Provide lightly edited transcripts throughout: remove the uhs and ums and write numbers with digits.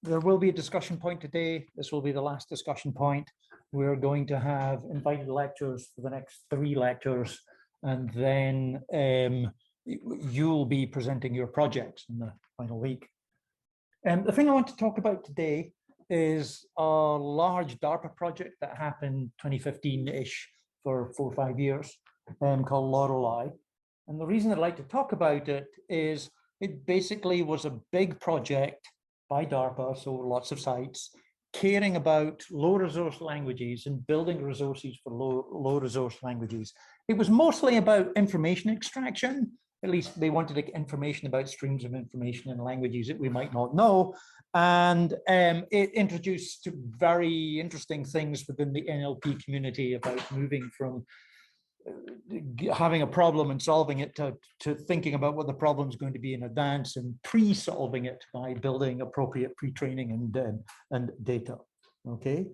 There will be a discussion point today. This will be the last discussion point. We're going to have invited lectures for the next 3 lectures, and then you'll be presenting your projects in the final week. The thing I want to talk about today is a large DARPA project that happened 2015-ish for 4 or 5 years, called Lorelei. And the reason I'd like to talk about it is it basically was a big project by DARPA, so lots of sites, caring about low resource languages and building resources for low resource languages. It was mostly about information extraction. At least they wanted to get information about streams of information in languages that we might not know. And it introduced very interesting things within the NLP community about moving from having a problem and solving it to thinking about what the problem is going to be in advance and pre-solving it by building appropriate pre-training and data. Okay.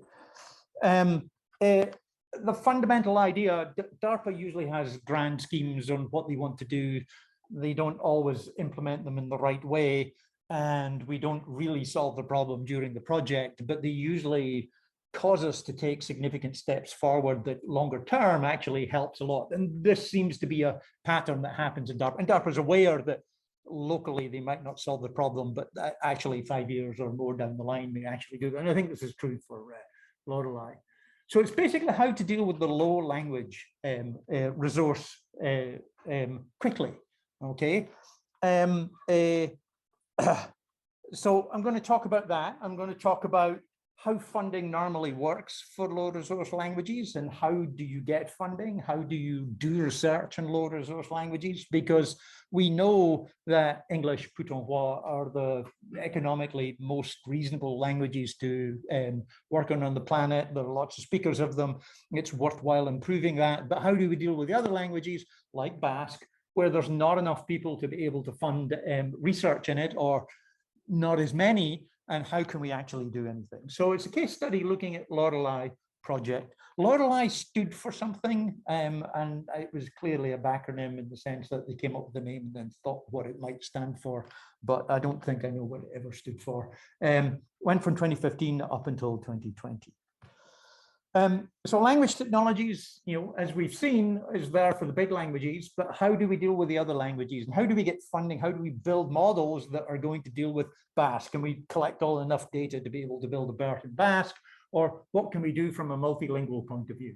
The fundamental idea, DARPA usually has grand schemes on what they want to do. They don't always implement them in the right way, and we don't really solve the problem during the project, but they usually cause us to take significant steps forward that longer term actually helps a lot. And this seems to be a pattern that happens in DARPA. And DARPA is aware that locally they might not solve the problem, but actually 5 years or more down the line may actually do that. And I think this is true for Lorelei. So it's basically how to deal with the low language resource quickly. Okay. So I'm going to talk about that. I'm going to talk about how funding normally works for low resource languages and how do you get funding? How do you do research in low resource languages? Because we know that English, Putonghua, are the economically most reasonable languages to work on the planet. There are lots of speakers of them. It's worthwhile improving that. But how do we deal with the other languages like Basque, where there's not enough people to be able to fund research in it, or not as many? And how can we actually do anything? So it's a case study looking at Lorelei project. Lorelei stood for something, and it was clearly a backronym in the sense that they came up with the name and then thought what it might stand for, but I don't think I know what it ever stood for. Went from 2015 up until 2020. So language technologies, as we've seen, is there for the big languages, but how do we deal with the other languages? And how do we get funding? How do we build models that are going to deal with Basque? Can we collect all enough data to be able to build a BERT in Basque? Or what can we do from a multilingual point of view?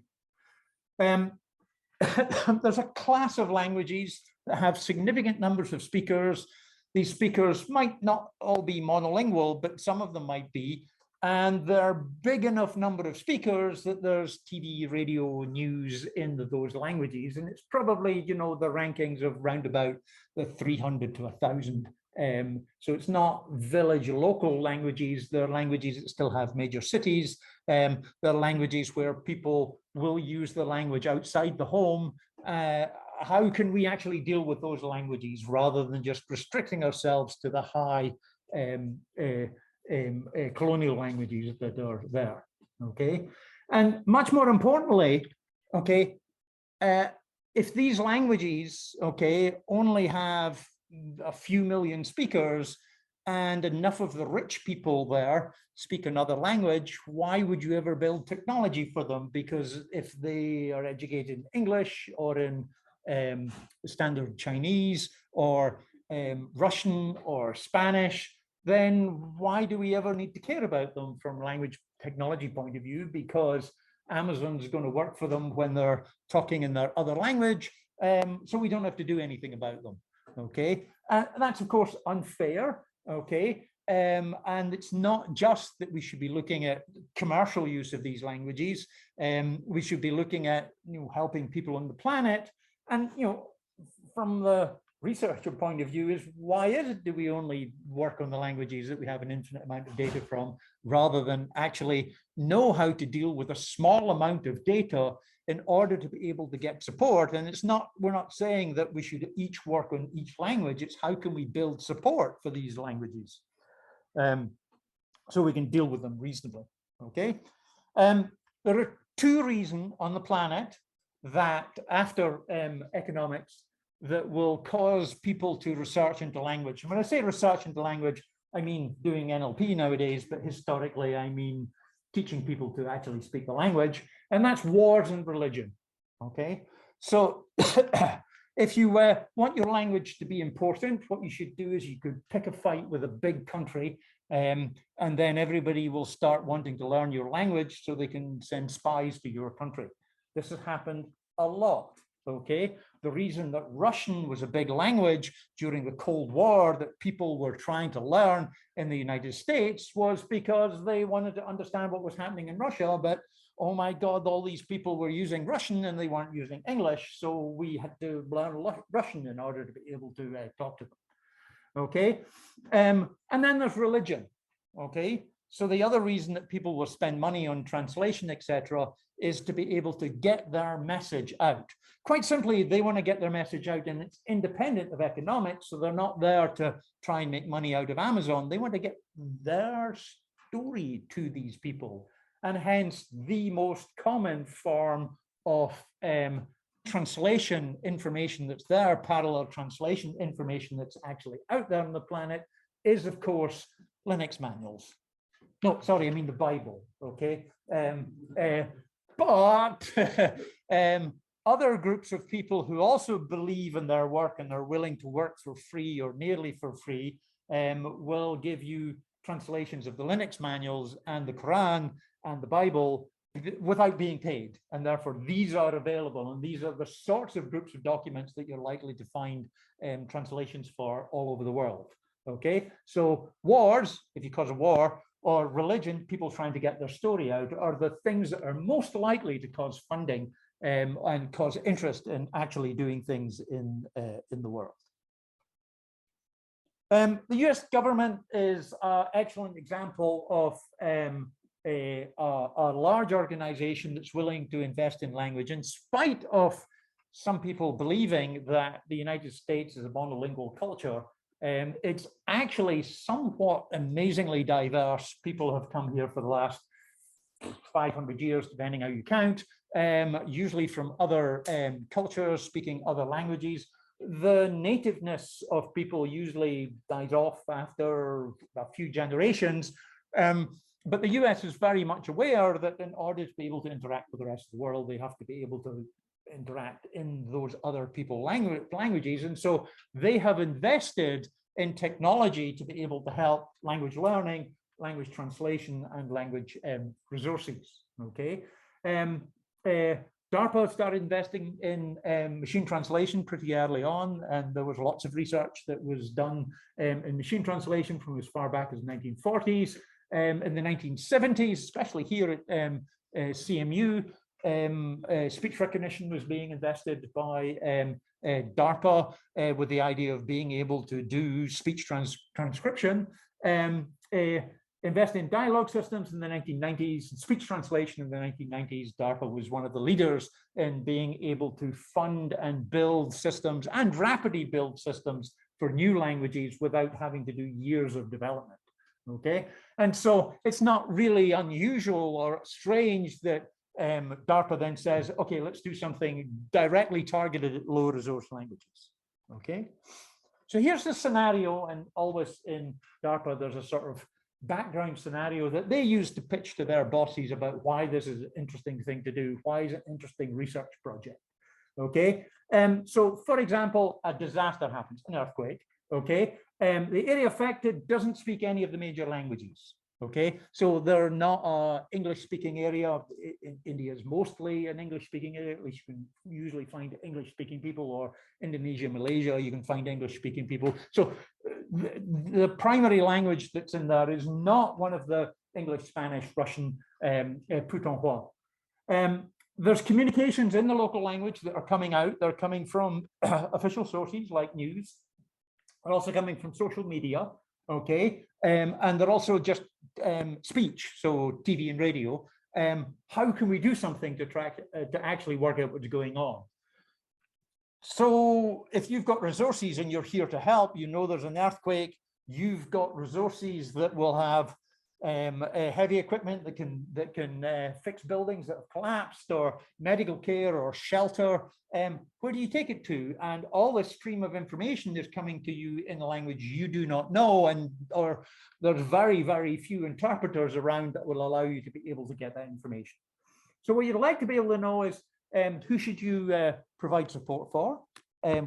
There's a class of languages that have significant numbers of speakers. These speakers might not all be monolingual, but some of them might be. And there are big enough number of speakers that there's TV, radio, news in those languages. And it's probably, the rankings of round about the 300 to 1,000. So it's not village local languages. They're languages that still have major cities. They're languages where people will use the language outside the home. How can we actually deal with those languages rather than just restricting ourselves to the high colonial languages that are there? Okay. And much more importantly, okay, if these languages, okay, only have a few million speakers and enough of the rich people there speak another language, why would you ever build technology for them? Because if they are educated in English or in standard Chinese or Russian or Spanish, then why do we ever need to care about them from language technology point of view? Because Amazon's going to work for them when they're talking in their other language, so we don't have to do anything about them. Okay, that's of course unfair. Okay, and it's not just that we should be looking at commercial use of these languages. We should be looking at helping people on the planet. And from the researcher point of view, is why is it that we only work on the languages that we have an infinite amount of data from, rather than actually know how to deal with a small amount of data in order to be able to get support? And it's not, we're not saying that we should each work on each language. It's how can we build support for these languages so we can deal with them reasonably. Okay. There are 2 reasons on the planet that after economics that will cause people to research into language. And when I say research into language, I mean doing NLP nowadays, but historically, I mean teaching people to actually speak the language, and that's wars and religion. Okay, so if you want your language to be important, what you should do is you could pick a fight with a big country, and then everybody will start wanting to learn your language so they can send spies to your country. This has happened a lot. Okay, the reason that Russian was a big language during the Cold War that people were trying to learn in the United States was because they wanted to understand what was happening in Russia, but oh my God, all these people were using Russian and they weren't using English, so we had to learn Russian in order to be able to talk to them. Okay, and then there's religion. Okay, so the other reason that people will spend money on translation, etc., is to be able to get their message out. Quite simply, they want to get their message out, and it's independent of economics, so they're not there to try and make money out of Amazon. They want to get their story to these people, and hence the most common form of translation information that's there, parallel translation information that's actually out there on the planet, is of course Linux manuals. No, sorry, I mean the Bible. Okay, but other groups of people who also believe in their work and are willing to work for free or nearly for free will give you translations of the Linux manuals and the Quran and the Bible without being paid, and therefore these are available, and these are the sorts of groups of documents that you're likely to find translations for all over the world. Okay, so wars, if you cause a war, or religion, people trying to get their story out, are the things that are most likely to cause funding and cause interest in actually doing things in the world. The US government is an excellent example of a large organization that's willing to invest in language, in spite of some people believing that the United States is a monolingual culture. It's actually somewhat amazingly diverse. People have come here for the last 500 years, depending how you count, usually from other cultures, speaking other languages. The nativeness of people usually dies off after a few generations. But the US is very much aware that in order to be able to interact with the rest of the world, they have to be able to interact in those other people languages. And so they have invested in technology to be able to help language learning, language translation, and language resources. Okay. DARPA started investing in machine translation pretty early on, and there was lots of research that was done in machine translation from as far back as the 1940s. In the 1970s, especially here at CMU, speech recognition was being invested by DARPA with the idea of being able to do speech transcription. Invest in dialogue systems in the 1990s, speech translation in the 1990s. DARPA was one of the leaders in being able to fund and build systems and rapidly build systems for new languages without having to do years of development. Okay, and so it's not really unusual or strange that DARPA then says, okay, let's do something directly targeted at low resource languages. Okay, so here's the scenario, and always in DARPA there's a sort of background scenario that they use to pitch to their bosses about why this is an interesting thing to do, why is it an interesting research project. Okay, so for example, a disaster happens, an earthquake. Okay, the area affected doesn't speak any of the major languages. Okay, so they're not an English-speaking area. India is mostly an English-speaking area. At least you can usually find English-speaking people, or Indonesia, Malaysia, you can find English-speaking people. So the primary language that's in there is not one of the English, Spanish, Russian, Putonghua. There's communications in the local language that are coming out. They're coming from official sources like news. They're also coming from social media, okay? And they're also just speech, so TV and radio. How can we do something to actually work out what's going on? So if you've got resources and you're here to help, you know there's an earthquake, you've got resources that will have heavy equipment that can fix buildings that have collapsed, or medical care or shelter. Where do you take it to? And all this stream of information is coming to you in a language you do not know, or there's very, very few interpreters around that will allow you to be able to get that information. So what you'd like to be able to know is who should you provide support for?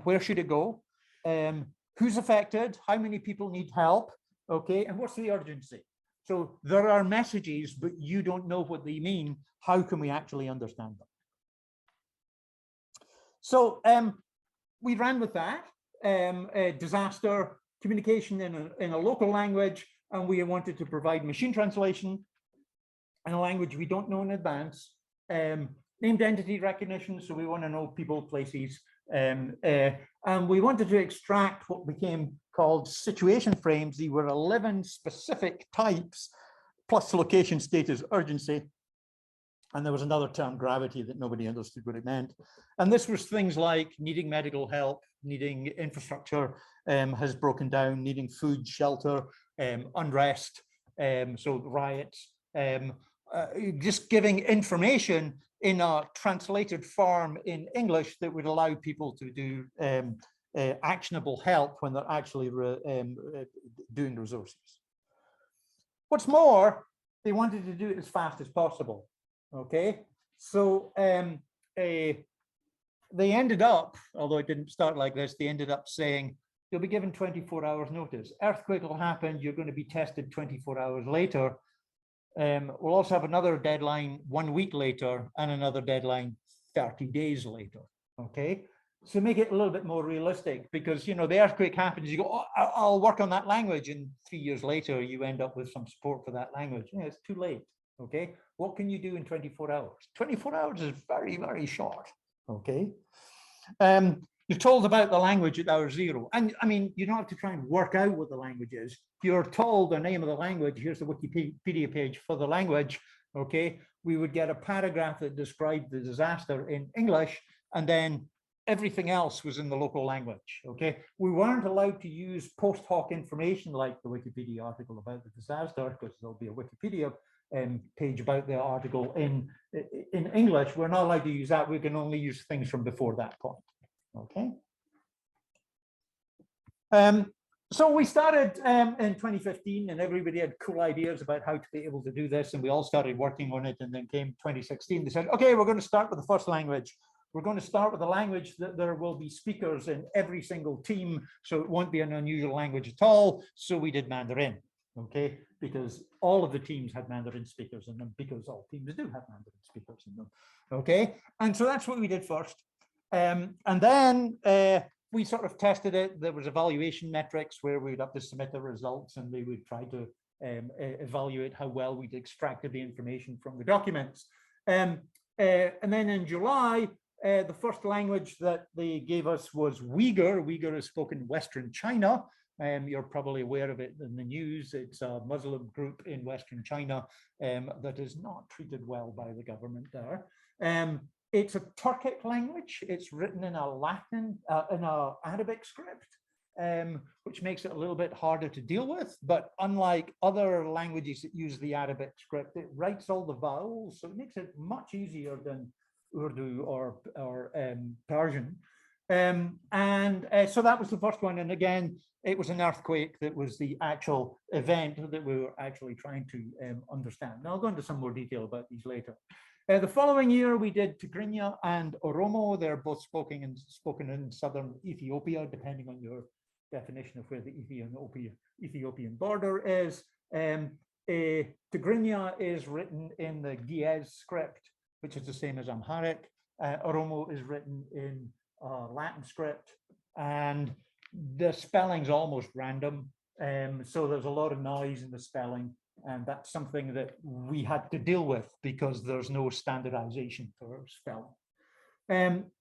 Where should it go? Who's affected? How many people need help? Okay, and what's the urgency? So there are messages, but you don't know what they mean. How can we actually understand them? So we ran with that, disaster communication in a local language, and we wanted to provide machine translation in a language we don't know in advance, named entity recognition, so we want to know people, places, and we wanted to extract what became called situation frames. These were 11 specific types, plus location, status, urgency, and there was another term, gravity, that nobody understood what it meant. And this was things like needing medical help, needing infrastructure has broken down, needing food, shelter, unrest, so riots, just giving information in a translated form in English that would allow people to do actionable help when they're actually doing resources. What's more, they wanted to do it as fast as possible. Okay, so they ended up, although it didn't start like this, they ended up saying you'll be given 24 hours notice. Earthquake will happen, you're going to be tested 24 hours later. We'll also have another deadline 1 week later and another deadline 30 days later. Okay, so make it a little bit more realistic, because you know the earthquake happens, you go, oh, I'll work on that language, and 3 years later you end up with some support for that language. Yeah, it's too late. Okay, what can you do in 24 hours? 24 hours is very, very short. Okay, you're told about the language at hour zero, and I mean, you don't have to try and work out what the language is. You're told the name of the language. Here's the Wikipedia page for the language. Okay, we would get a paragraph that described the disaster in English, and then everything else was in the local language. Okay, we weren't allowed to use post hoc information like the Wikipedia article about the disaster, because there'll be a Wikipedia page about the article in English. We're not allowed to use that. We can only use things from before that point. Okay. So we started in 2015, and everybody had cool ideas about how to be able to do this, and we all started working on it. And then came 2016, they said, okay, we're going to start with the first language. We're going to start with a language that there will be speakers in every single team, so it won't be an unusual language at all. So we did Mandarin. Okay, because all of the teams had Mandarin speakers in them, because all teams do have Mandarin speakers in them. Okay, and so that's what we did first. And then we sort of tested it. There was evaluation metrics where we'd have to submit the results, and they would try to evaluate how well we'd extracted the information from the documents. And then in July, the first language that they gave us was Uyghur. Uyghur is spoken in Western China. You're probably aware of it in the news. It's a Muslim group in Western China that is not treated well by the government there. It's a Turkic language. It's written in a Latin, in an Arabic script, which makes it a little bit harder to deal with. But unlike other languages that use the Arabic script, it writes all the vowels, so it makes it much easier than Urdu or Persian. So that was the first one. And again, it was an earthquake that was the actual event that we were actually trying to understand. Now I'll go into some more detail about these later. The following year, we did Tigrinya and Oromo. They're both spoken in southern Ethiopia, depending on your definition of where the Ethiopian border is. Tigrinya is written in the Ge'ez script, which is the same as Amharic. Oromo is written in Latin script, and the spelling's almost random. So there's a lot of noise in the spelling, and that's something that we had to deal with because there's no standardization for spelling.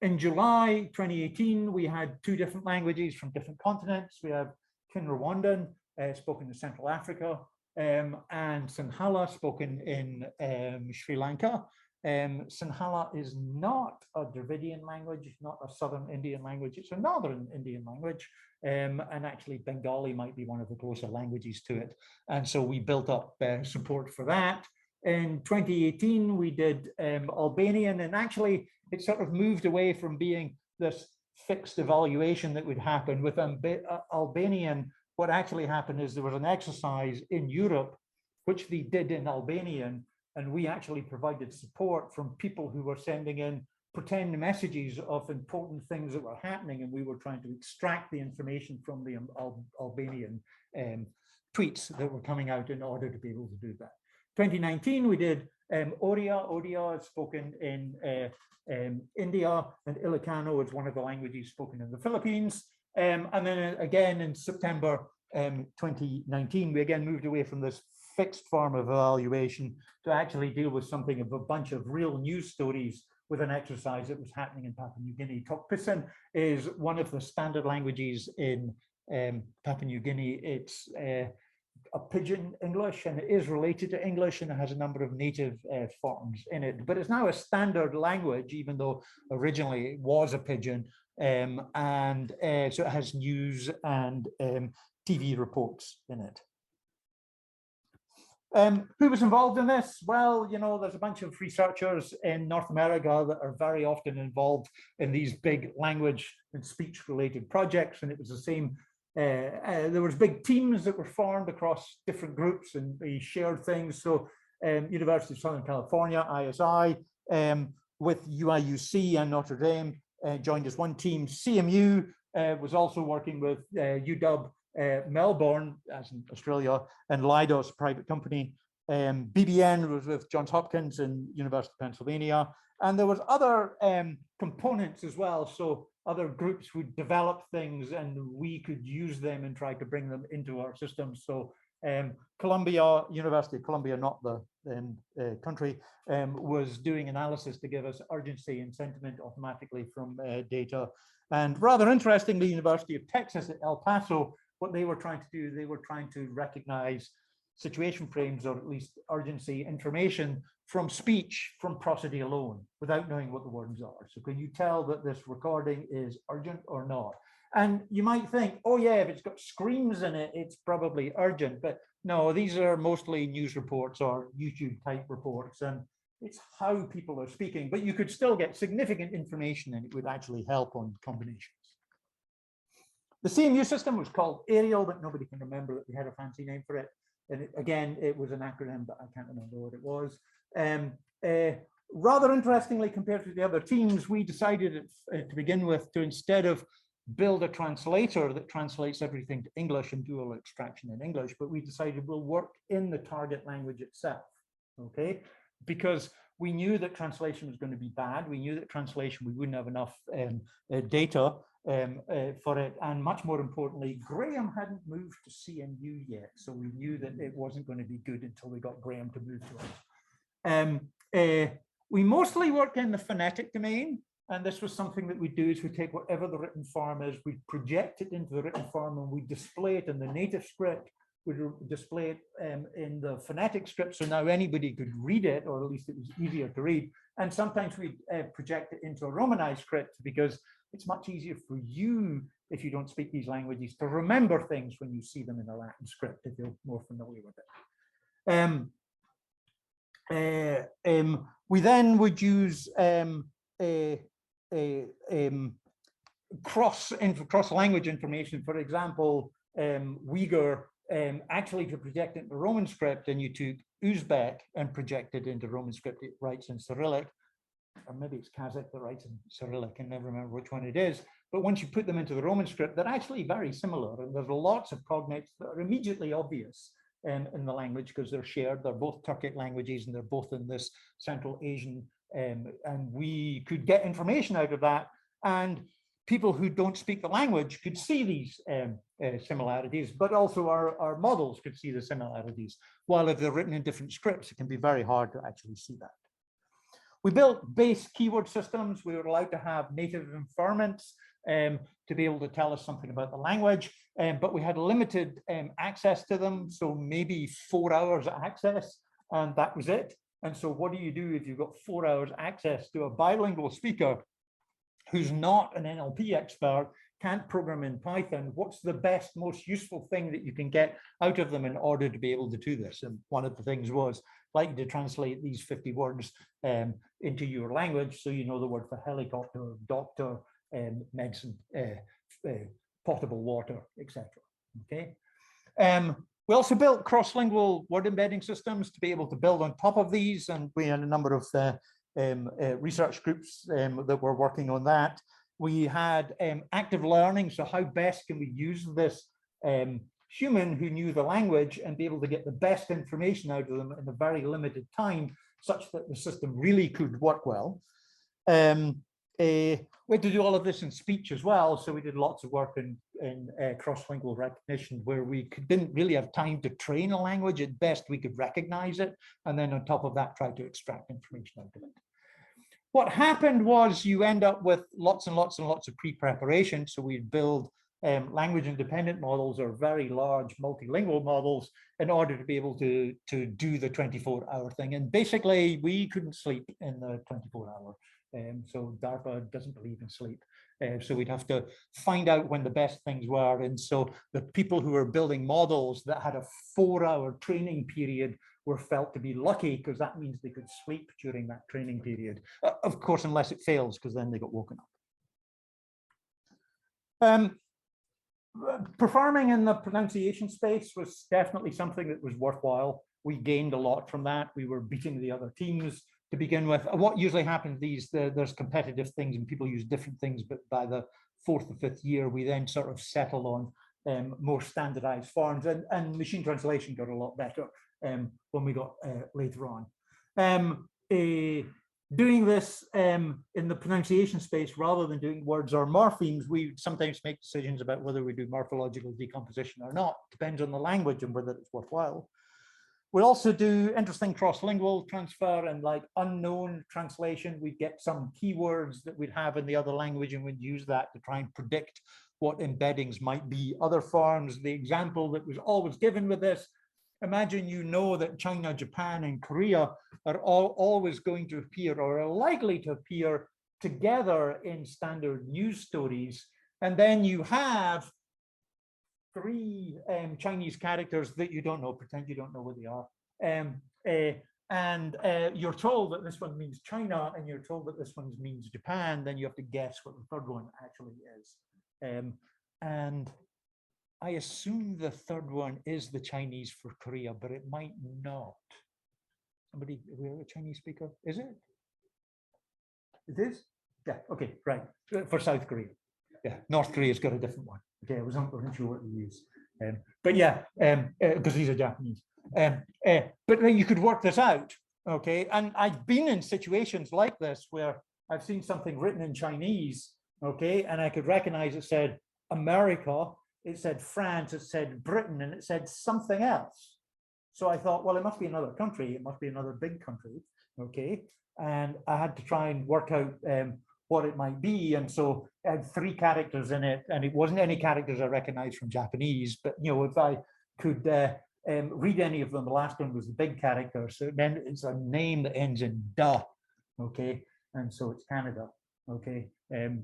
In July 2018, we had 2 different languages from different continents. We have Kinyarwanda, spoken in Central Africa, and Sinhala, spoken in Sri Lanka. Sinhala is not a Dravidian language, not a southern Indian language, it's a northern Indian language. And actually Bengali might be one of the closer languages to it. And so we built up support for that. In 2018, we did Albanian, and actually it sort of moved away from being this fixed evaluation that would happen with Albanian. What actually happened is there was an exercise in Europe, which they did in Albanian, and we actually provided support from people who were sending in pretend messages of important things that were happening, and we were trying to extract the information from the Albanian tweets that were coming out in order to be able to do that. 2019, we did Odia. Odia is spoken in India, and Ilocano is one of the languages spoken in the Philippines. And then again in September 2019, we again moved away from this fixed form of evaluation to actually deal with something of a bunch of real news stories with an exercise that was happening in Papua New Guinea. Tok Pisin is one of the standard languages in Papua New Guinea. It's a pidgin English, and it is related to English, and it has a number of native forms in it. But it's now a standard language, even though originally it was a pidgin. So it has news and TV reports in it. Who was involved in this? Well, you know, there's a bunch of researchers in North America that are very often involved in these big language and speech related projects. And it was the same. There was big teams that were formed across different groups, and they shared things. So University of Southern California, ISI, with UIUC and Notre Dame joined as one team. CMU was also working with UW Melbourne, as in Australia, and Leidos, a private company. BBN was with Johns Hopkins and University of Pennsylvania. And there was other components as well. So other groups would develop things and we could use them and try to bring them into our system. So Columbia, University of Columbia, not the country, was doing analysis to give us urgency and sentiment automatically from data. And rather interestingly, University of Texas at El Paso, what they were trying to do, they were trying to recognize situation frames, or at least urgency information from speech, from prosody alone, without knowing what the words are. So can you tell that this recording is urgent or not? And you might think, oh yeah, if it's got screams in it, it's probably urgent. But no, these are mostly news reports or YouTube type reports, and it's how people are speaking. But you could still get significant information, and it would actually help on combinations. The CMU system was called Ariel, but nobody can remember that we had a fancy name for it. And again, it was an acronym, but I can't remember what it was. Rather interestingly, compared to the other teams, we decided to begin with to, instead of build a translator that translates everything to English and do all extraction in English, but we decided we'll work in the target language itself, okay? Because we knew that translation was going to be bad. We knew that translation, we wouldn't have enough data for it. And much more importantly, Graham hadn't moved to CMU yet. So we knew that it wasn't going to be good until we got Graham to move to us. We mostly work in the phonetic domain. And this was something that we do is we take whatever the written form is, we project it into the written form, and we display it in the native script. We display it in the phonetic script, so now anybody could read it, or at least it was easier to read. And sometimes we project it into a Romanized script, because it's much easier for you, if you don't speak these languages, to remember things when you see them in a Latin script, if you're more familiar with it. We then would use cross language information. For example, Uyghur, actually to project it into Roman script, and you took Uzbek and projected into Roman script, it writes in Cyrillic, or maybe it's Kazakh that writes in Cyrillic, I can never remember which one it is. But once you put them into the Roman script, they're actually very similar, and there's lots of cognates that are immediately obvious in the language, because they're shared. They're both Turkic languages, and they're both in this Central Asian, and we could get information out of that, and people who don't speak the language could see these similarities, but also our models could see the similarities. While if they're written in different scripts, it can be very hard to actually see that. We built base keyword systems. We were allowed to have native informants to be able to tell us something about the language, but we had limited access to them. So maybe 4 hours access, and that was it. And so what do you do if you've got 4 hours access to a bilingual speaker who's not an NLP expert, can't program in Python? What's the best, most useful thing that you can get out of them in order to be able to do this? And one of the things was like to translate these 50 words into your language, so you know the word for helicopter, doctor, medicine, potable water, etc. Okay. We also built cross-lingual word embedding systems to be able to build on top of these, and we had a number of research groups that were working on that. We had active learning, so how best can we use this human who knew the language and be able to get the best information out of them in a very limited time, such that the system really could work well. We had to do all of this in speech as well, so we did lots of work in cross-lingual recognition, where we didn't really have time to train a language. At best, we could recognize it, and then on top of that, try to extract information out of it. What happened was you end up with lots and lots and lots of pre-preparation. So we'd build language-independent models, or very large multilingual models, in order to be able to do the 24-hour thing. And basically, we couldn't sleep in the 24-hour. So DARPA doesn't believe in sleep. So we'd have to find out when the best things were. And so the people who were building models that had a 4-hour training period were felt to be lucky, because that means they could sleep during that training period. Of course, unless it fails, because then they got woken up. Performing in the pronunciation space was definitely something that was worthwhile. We gained a lot from that. We were beating the other teams to begin with. What usually happens, there's competitive things and people use different things, but by the 4th or 5th year, we then sort of settle on more standardized forms, and machine translation got a lot better when we got later on. Doing this in the pronunciation space, rather than doing words or morphemes, we sometimes make decisions about whether we do morphological decomposition or not. Depends on the language and whether it's worthwhile. We also do interesting cross-lingual transfer and like unknown translation. We get some keywords that we'd have in the other language, and we'd use that to try and predict what embeddings might be. Other forms, the example that was always given with this, imagine you know that China, Japan, and Korea are always going to appear, or are likely to appear, together in standard news stories. And then you have 3 Chinese characters that you don't know, pretend you don't know what they are. And you're told that this one means China, and you're told that this one means Japan, then you have to guess what the third one actually is. And I assume the third one is the Chinese for Korea, but it might not. Somebody, we have a Chinese speaker? Is it? It is? Yeah, okay, right. For South Korea. Yeah, North Korea's got a different one. Okay, I wasn't sure what to use. But yeah, because these are Japanese. But then you could work this out, okay? And I've been in situations like this where I've seen something written in Chinese, okay? And I could recognize it said America, it said France, it said Britain, and it said something else. So I thought, well, it must be another country. It must be another big country, okay? And I had to try and work out what it might be. And so it had 3 characters in it, and it wasn't any characters I recognized from Japanese, but you know, if I could read any of them, the last one was the big character. So then it's a name that ends in "da," okay? And so it's Canada, okay?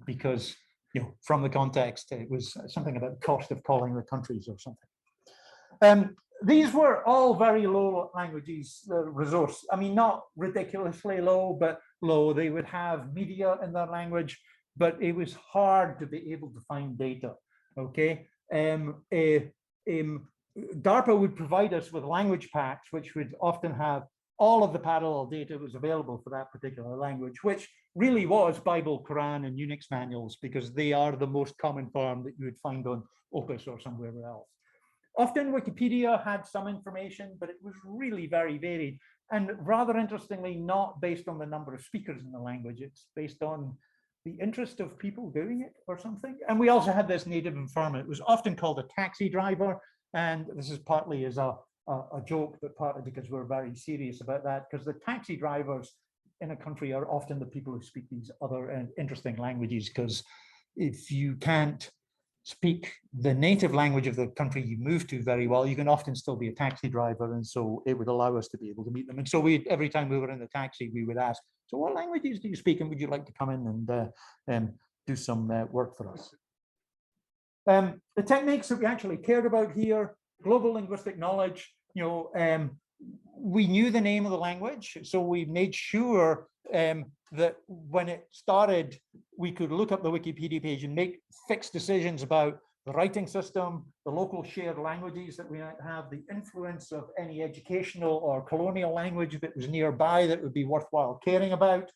Because, you know, from the context, it was something about the cost of calling the countries or something. These were all very low languages resource. I mean, not ridiculously low, but low. They would have media in their language, but it was hard to be able to find data, okay? DARPA would provide us with language packs, which would often have all of the parallel data that was available for that particular language, which really was Bible, Quran, and Unix manuals, because they are the most common form that you would find on Opus or somewhere else. Often Wikipedia had some information, but it was really very varied. And rather interestingly, not based on the number of speakers in the language, it's based on the interest of people doing it or something. And we also had this native informant. It was often called a taxi driver. And this is partly as a joke, but partly because we're very serious about that, because the taxi drivers in a country are often the people who speak these other interesting languages, because if you can't speak the native language of the country you move to very well, you can often still be a taxi driver, and so it would allow us to be able to meet them. And so every time we were in the taxi, we would ask, so what languages do you speak, and would you like to come in and do some work for us? The techniques that we actually cared about here, global linguistic knowledge, we knew the name of the language, so we made sure that when it started, we could look up the Wikipedia page and make fixed decisions about the writing system, the local shared languages that we might have, the influence of any educational or colonial language that was nearby that would be worthwhile caring about,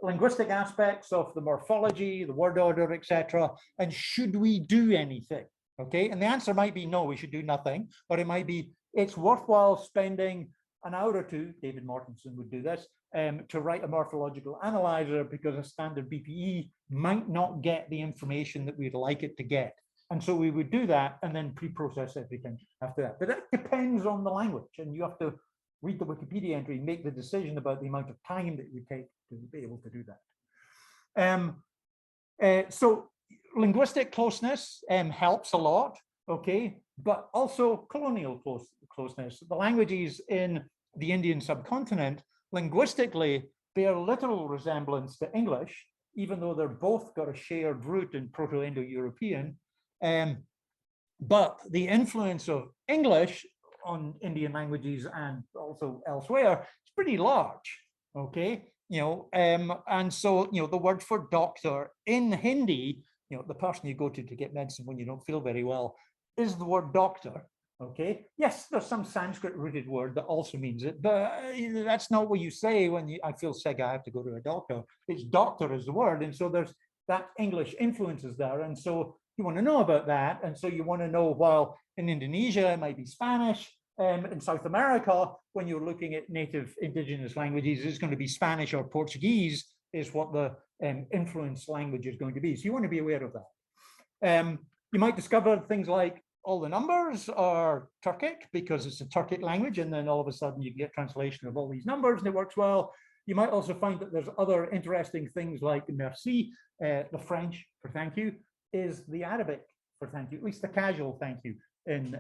linguistic aspects of the morphology, the word order, etc. And should we do anything? Okay, and the answer might be no, we should do nothing, or it might be it's worthwhile spending an hour or two, David Mortensen would do this, to write a morphological analyzer, because a standard BPE might not get the information that we'd like it to get. And so we would do that and then pre-process everything after that. But that depends on the language, and you have to read the Wikipedia entry, make the decision about the amount of time that you take to be able to do that. So linguistic closeness helps a lot, okay, but also colonial closeness. The languages in the Indian subcontinent linguistically bear little resemblance to English, even though they're both got a shared root in Proto-Indo-European. But the influence of English on Indian languages and also elsewhere is pretty large, okay? And so, the word for doctor in Hindi, the person you go to get medicine when you don't feel very well, is the word doctor, okay? Yes, there's some Sanskrit rooted word that also means it, but that's not what you say when I feel sick, I have to go to a doctor. It's doctor is the word, and so there's that English influences there, and so you want to know about that, and so you want to know, while in Indonesia it might be Spanish, in South America, when you're looking at native indigenous languages, it's going to be Spanish or Portuguese is what the influence language is going to be. So you want to be aware of that. You might discover things like all the numbers are Turkic because it's a Turkic language, and then all of a sudden you get translation of all these numbers and it works well. You might also find that there's other interesting things like merci, the French for thank you, is the Arabic for thank you, at least the casual thank you in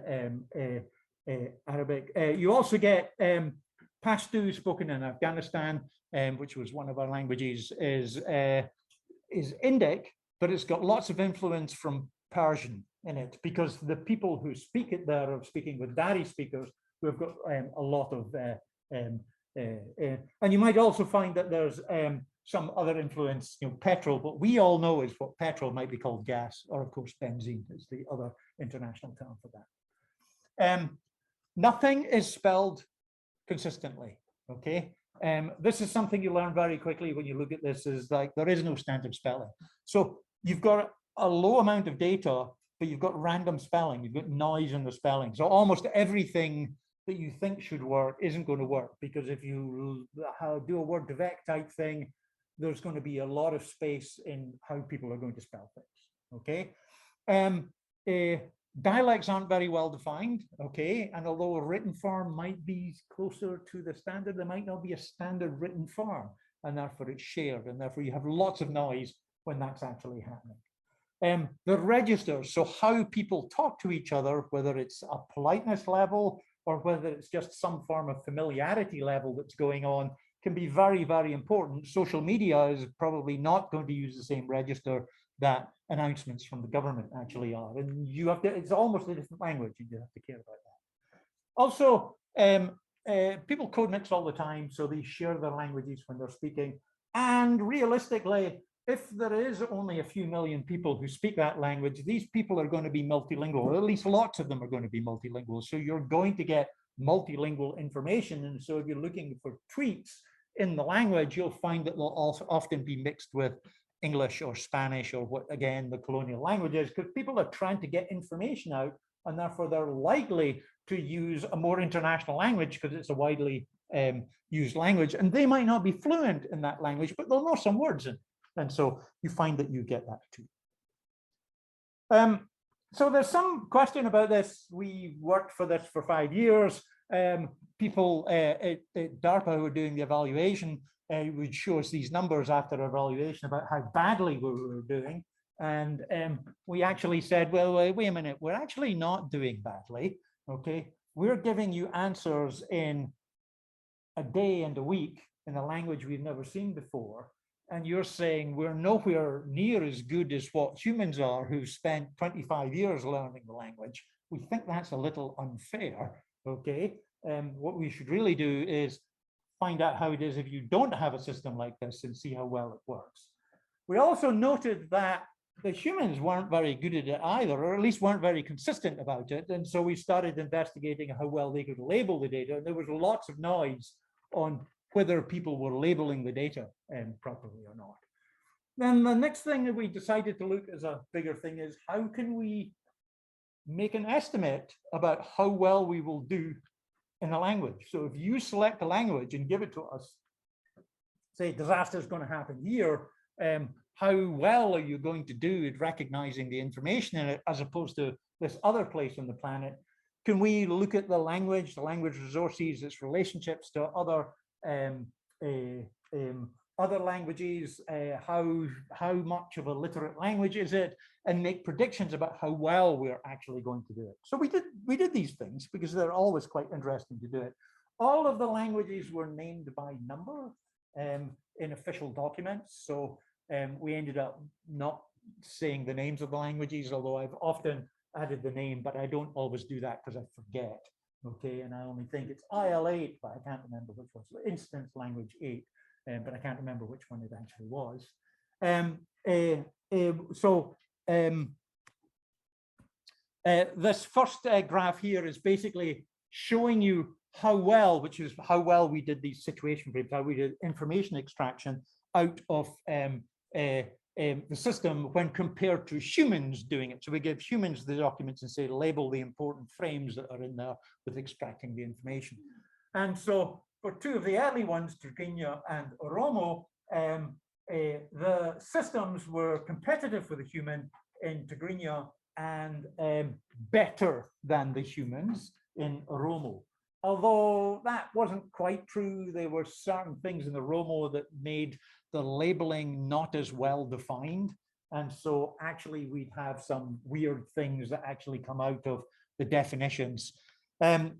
Arabic. You also get Pashto spoken in Afghanistan, which was one of our languages, is Indic, but it's got lots of influence from Persian in it, because the people who speak it there are speaking with Dari speakers who have got a lot of, and you might also find that there's some other influence, petrol, but we all know is what petrol might be called gas, or of course benzene is the other international term for that. Nothing is spelled consistently, okay? This is something you learn very quickly when you look at this, is like there is no standard spelling. So you've got a low amount of data, but you've got random spelling, you've got noise in the spelling. So almost everything that you think should work isn't going to work, because if you do a word direct type thing, there's going to be a lot of space in how people are going to spell things, okay? Dialects aren't very well defined, okay? And although a written form might be closer to the standard, there might not be a standard written form, and therefore it's shared, and therefore you have lots of noise when that's actually happening. The registers, so how people talk to each other, whether it's a politeness level or whether it's just some form of familiarity level that's going on, can be very, very important. Social media is probably not going to use the same register that announcements from the government actually are, and you have to, it's almost a different language, and you have to care about that. Also, people code mix all the time, so they share their languages when they're speaking, and realistically, if there is only a few million people who speak that language, these people are going to be multilingual, or at least lots of them are going to be multilingual, so you're going to get multilingual information. And so if you're looking for tweets in the language, you'll find that they'll also often be mixed with English or Spanish, or what, again, the colonial languages, because people are trying to get information out, and therefore they're likely to use a more international language because it's a widely used language, and they might not be fluent in that language, but they'll know some words in it. And so you find that you get that too. So there's some question about this. We worked for this for 5 years. People at DARPA who were doing the evaluation would show us these numbers after evaluation about how badly we were doing. And we actually said, well, wait a minute, we're actually not doing badly, okay? We're giving you answers in a day and a week in a language we've never seen before. And you're saying we're nowhere near as good as what humans are who've spent 25 years learning the language. We think that's a little unfair, okay? What we should really do is find out how it is if you don't have a system like this and see how well it works. We also noted that the humans weren't very good at it either, or at least weren't very consistent about it. And so we started investigating how well they could label the data. And there was lots of noise on whether people were labeling the data properly or not. Then the next thing that we decided to look as a bigger thing is how can we make an estimate about how well we will do in a language. So if you select a language and give it to us, say disaster is going to happen here, how well are you going to do at recognizing the information in it as opposed to this other place on the planet? Can we look at the language resources, its relationships to other languages, how much of a literate language is it, and make predictions about how well we're actually going to do it. So we did these things because they're always quite interesting to do it. All of the languages were named by number in official documents. So we ended up not saying the names of the languages, although I've often added the name, but I don't always do that because I forget. Okay, and I only think it's IL8, but I can't remember which was instance language 8, but I can't remember which one it actually was. This first graph here is basically showing you how well, which is how well we did these situation frames, how we did information extraction out of the system when compared to humans doing it. So we give humans the documents and say label the important frames that are in there with extracting the information. And so for two of the early ones, Tigrinya and Oromo, the systems were competitive with the human in Tigrinya and better than the humans in Oromo. Although that wasn't quite true, there were certain things in the Oromo that made the labeling not as well defined. And so actually we'd have some weird things that actually come out of the definitions. I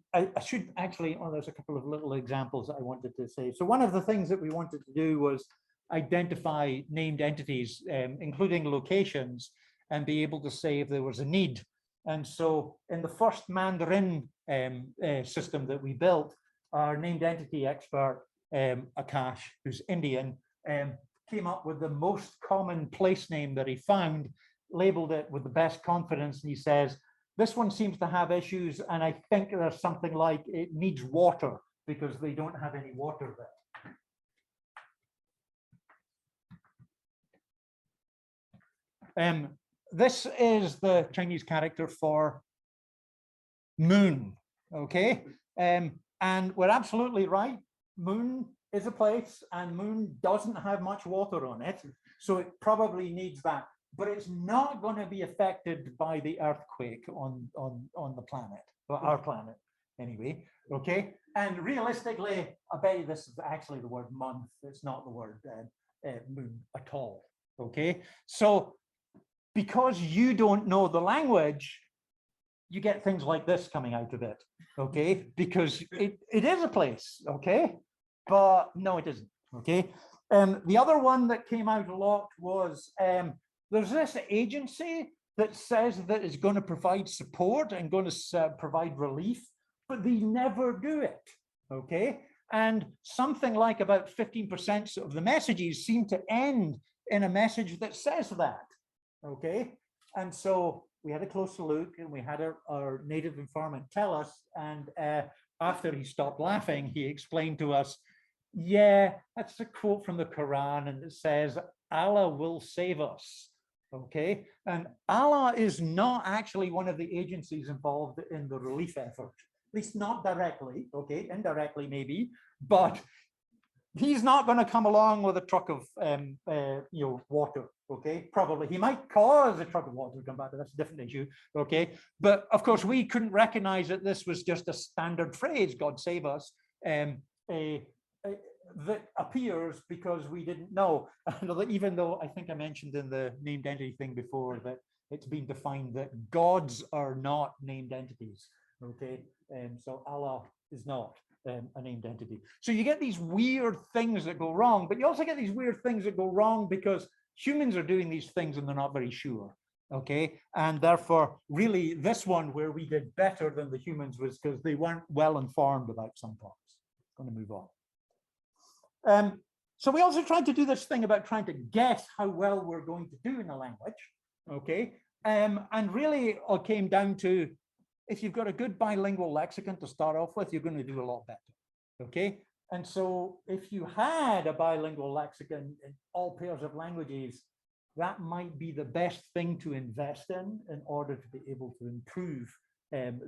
should actually, there's a couple of little examples that I wanted to say. So one of the things that we wanted to do was identify named entities, including locations, and be able to say if there was a need. And so in the first Mandarin system that we built, our named entity expert, Akash, who's Indian, came up with the most common place name that he found, labeled it with the best confidence, and he says, this one seems to have issues, and I think there's something like it needs water because they don't have any water there. This is the Chinese character for moon, okay? And we're absolutely right. Moon is a place and moon doesn't have much water on it. So it probably needs that, but it's not going to be affected by the earthquake on the planet, or our planet anyway, okay? And realistically, I bet you this is actually the word month. It's not the word moon at all, okay? So because you don't know the language, you get things like this coming out of it, okay? Because it is a place, okay? But no, it isn't, okay? The other one that came out a lot was, there's this agency that says that it's going to provide support and going to provide relief, but they never do it, okay? And something like about 15% of the messages seem to end in a message that says that, okay? And so we had a closer look and we had our native informant tell us, and after he stopped laughing, he explained to us, yeah, that's a quote from the Quran, and it says, Allah will save us, okay? And Allah is not actually one of the agencies involved in the relief effort, at least not directly, okay? Indirectly maybe, but he's not going to come along with a truck of water, okay? Probably he might cause a truck of water to come back, but that's a different issue, okay? But of course we couldn't recognize that this was just a standard phrase, God save us. that appears because we didn't know. Even though I think I mentioned in the named entity thing before that it's been defined that gods are not named entities. Okay, so Allah is not a named entity. So you get these weird things that go wrong, but you also get these weird things that go wrong because humans are doing these things and they're not very sure. Okay, and therefore, really, this one where we did better than the humans was because they weren't well informed about some parts. I'm going to move on. So we also tried to do this thing about trying to guess how well we're going to do in a language. Okay, and really it came down to, if you've got a good bilingual lexicon to start off with, you're going to do a lot better. Okay, and so if you had a bilingual lexicon in all pairs of languages, that might be the best thing to invest in order to be able to improve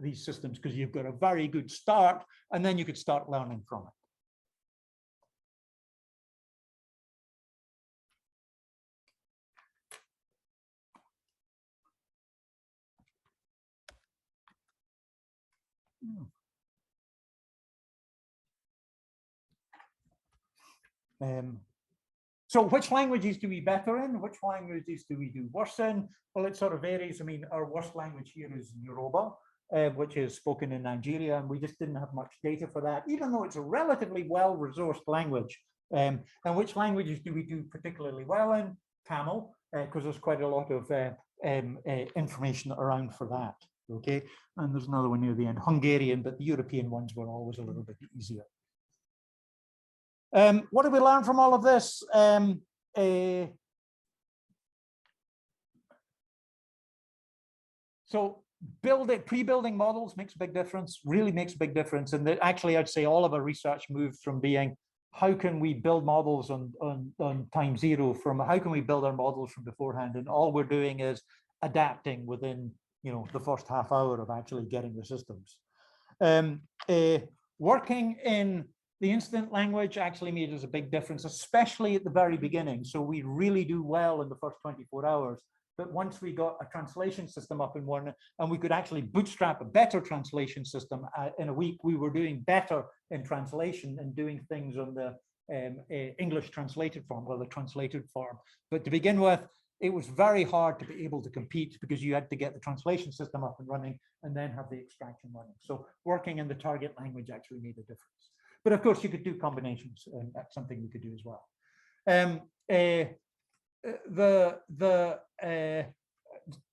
these systems, because you've got a very good start and then you could start learning from it. So which languages do we better in? Which languages do we do worse in? Well, it sort of varies. I mean, our worst language here is Yoruba, which is spoken in Nigeria, and we just didn't have much data for that, even though it's a relatively well-resourced language. And which languages do we do particularly well in? Tamil, because there's quite a lot of information around for that. Okay, and there's another one near the end, Hungarian, but the European ones were always a little bit easier. What did we learn from all of this? So pre-building models makes a big difference, really makes a big difference. And actually, I'd say all of our research moved from being, how can we build models on time zero, from how can we build our models from beforehand? And all we're doing is adapting within, the first half hour of actually getting the systems. Working in the incident language actually made us a big difference, especially at the very beginning. So we really do well in the first 24 hours. But once we got a translation system up and running, and we could actually bootstrap a better translation system in a week, we were doing better in translation and doing things on the English translated form, or the translated form. But to begin with, it was very hard to be able to compete because you had to get the translation system up and running and then have the extraction running. So working in the target language actually made a difference. But of course, you could do combinations, and that's something we could do as well.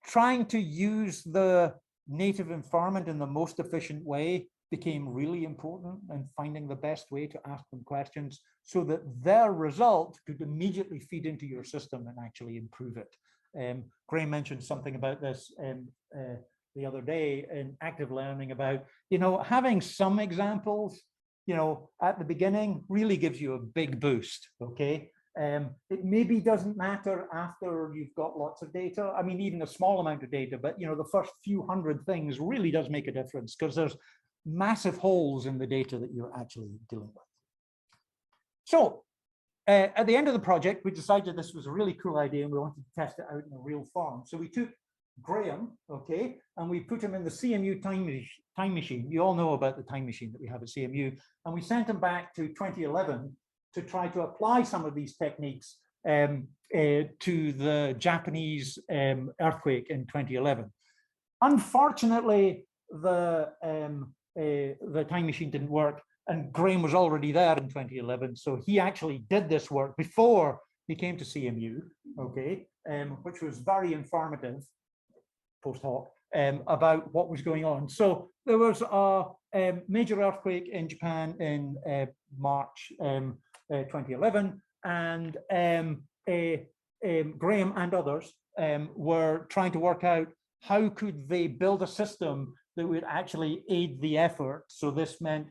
Trying to use the native environment in the most efficient way became really important, and finding the best way to ask them questions so that their result could immediately feed into your system and actually improve it. Graham mentioned something about this the other day in active learning about, having some examples at the beginning really gives you a big boost. Okay, it maybe doesn't matter after you've got lots of data. I mean, even a small amount of data, but the first few hundred things really does make a difference, because there's massive holes in the data that you're actually dealing with. So at the end of the project, we decided this was a really cool idea and we wanted to test it out in a real farm. So we took Graham, okay, and we put him in the CMU time machine. You all know about the time machine that we have at CMU, and we sent him back to 2011 to try to apply some of these techniques to the Japanese earthquake in 2011. Unfortunately, the time machine didn't work, and Graham was already there in 2011, so he actually did this work before he came to CMU, okay, which was very informative post hoc about what was going on. So there was a major earthquake in Japan in March 2011, and Graham and others were trying to work out how could they build a system that would actually aid the effort. So this meant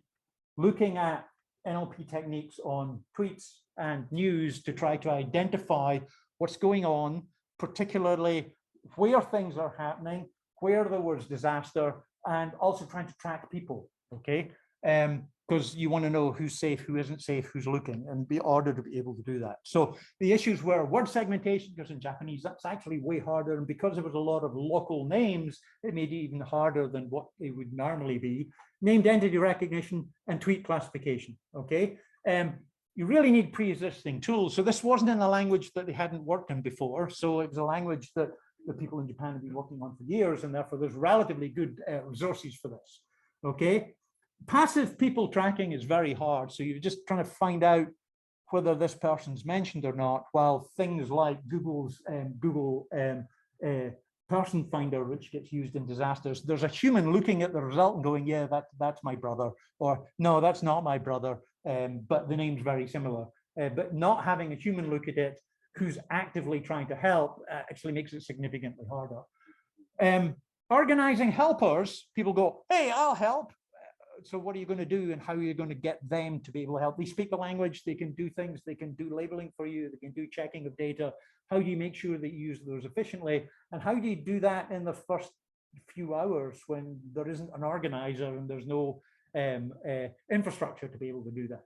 looking at NLP techniques on tweets and news to try to identify what's going on, particularly where things are happening, where there was disaster, and also trying to track people, okay? Because you want to know who's safe, who isn't safe, who's looking, and be ordered to be able to do that. So the issues were word segmentation, because in Japanese, that's actually way harder. And because there was a lot of local names, it made it even harder than what it would normally be. Named entity recognition and tweet classification, okay? you really need pre-existing tools. So this wasn't in a language that they hadn't worked in before. So it was a language that the people in Japan have been working on for years, and therefore there's relatively good resources for this. Okay, passive people tracking is very hard. So you're just trying to find out whether this person's mentioned or not, while things like Google's Google person finder, which gets used in disasters, there's a human looking at the result and going, yeah, that's my brother, or no, that's not my brother, but the name's very similar. But not having a human look at it who's actively trying to help actually makes it significantly harder. Organizing helpers, people go, hey, I'll help. So what are you going to do, and how are you going to get them to be able to help? They speak the language, they can do things, they can do labeling for you, they can do checking of data. How do you make sure that you use those efficiently? And how do you do that in the first few hours when there isn't an organizer and there's no infrastructure to be able to do that?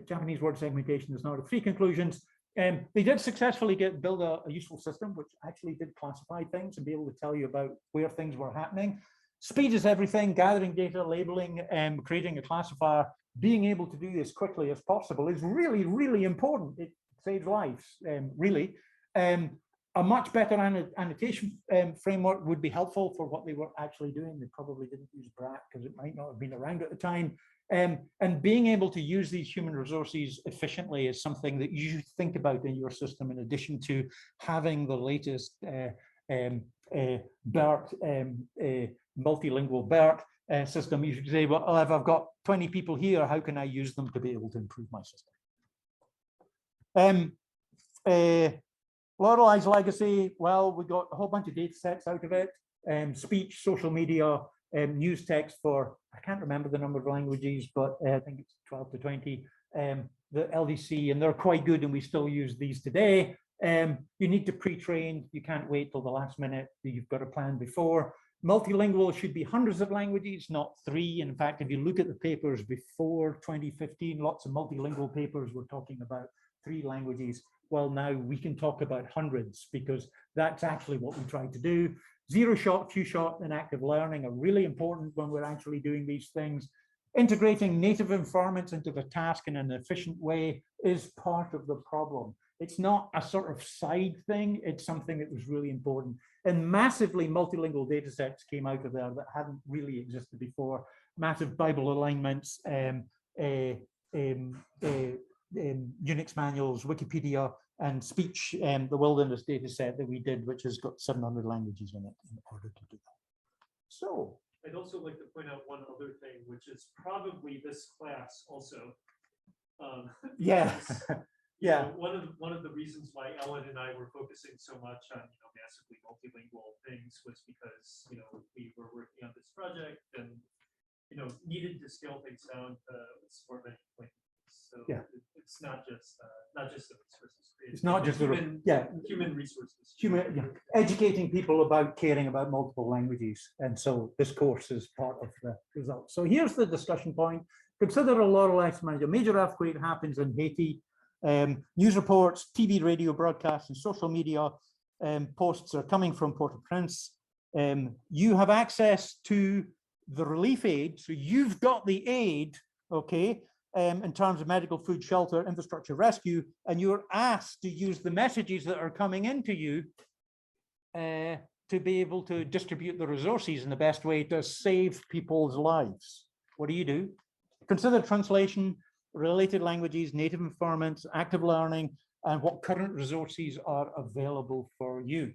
Japanese word segmentation is not a three conclusions. They did successfully build a useful system which actually did classify things and be able to tell you about where things were happening. Speed is everything. Gathering data, labeling, creating a classifier, being able to do this quickly as possible is really, really important. It saves lives, really. A much better annotation framework would be helpful for what they were actually doing. They probably didn't use BRAC because it might not have been around at the time. And being able to use these human resources efficiently is something that you should think about in your system, in addition to having the latest BERT, multilingual BERT system. You should say, well, if I've got 20 people here, how can I use them to be able to improve my system? Lorelei's legacy, well, we got a whole bunch of data sets out of it, speech, social media, news text for, I can't remember the number of languages, but I think it's 12 to 20, the LDC, and they're quite good, and we still use these today. You need to pre-train, you can't wait till the last minute, you've got a plan before. Multilingual should be hundreds of languages, not 3. In fact, if you look at the papers before 2015, lots of multilingual papers were talking about 3 languages. Well, now we can talk about hundreds, because that's actually what we try to do. Zero shot, few shot, and active learning are really important when we're actually doing these things. Integrating native informants into the task in an efficient way is part of the problem. It's not a sort of side thing, it's something that was really important. And massively multilingual data sets came out of there that hadn't really existed before. Massive Bible alignments, Unix manuals, Wikipedia, and speech, the wilderness data set that we did, which has got 700 languages in it in order to do that. So I'd also like to point out one other thing, which is probably this class also. Yeah. Yeah. One of the reasons why Ellen and I were focusing so much on massively multilingual things was because we were working on this project and needed to scale things down to support many languages. So yeah, it's not just the resources. It's not just human resources. Educating people about caring about multiple languages, and so this course is part of the result. So here's the discussion point. Consider a Lorelei manager. Major earthquake happens in Haiti. News reports, TV, radio broadcasts, and social media posts are coming from Port-au-Prince. You have access to the relief aid, so you've got the aid, okay, in terms of medical, food, shelter, infrastructure, rescue, and you're asked to use the messages that are coming into you to be able to distribute the resources in the best way to save people's lives. What do? Consider translation, related languages, native informants, active learning, and what current resources are available for you.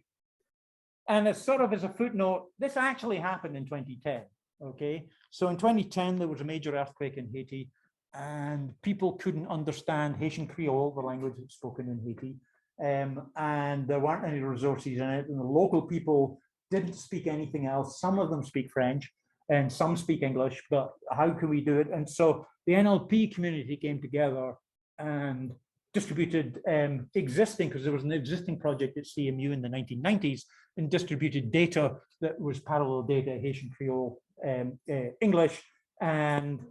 And as sort of as a footnote, this actually happened in 2010, okay? So in 2010, there was a major earthquake in Haiti, and people couldn't understand Haitian Creole, the language that's spoken in Haiti, and there weren't any resources in it, and the local people didn't speak anything else. Some of them speak French, and some speak English, but how can we do it? And so the NLP community came together and distributed existing, because there was an existing project at CMU in the 1990s, and distributed data that was parallel data, Haitian Creole, English, and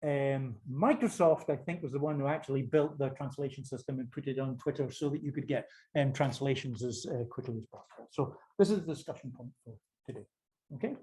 Microsoft, I think, was the one who actually built the translation system and put it on Twitter so that you could get translations as quickly as possible. So this is the discussion point for today. Okay.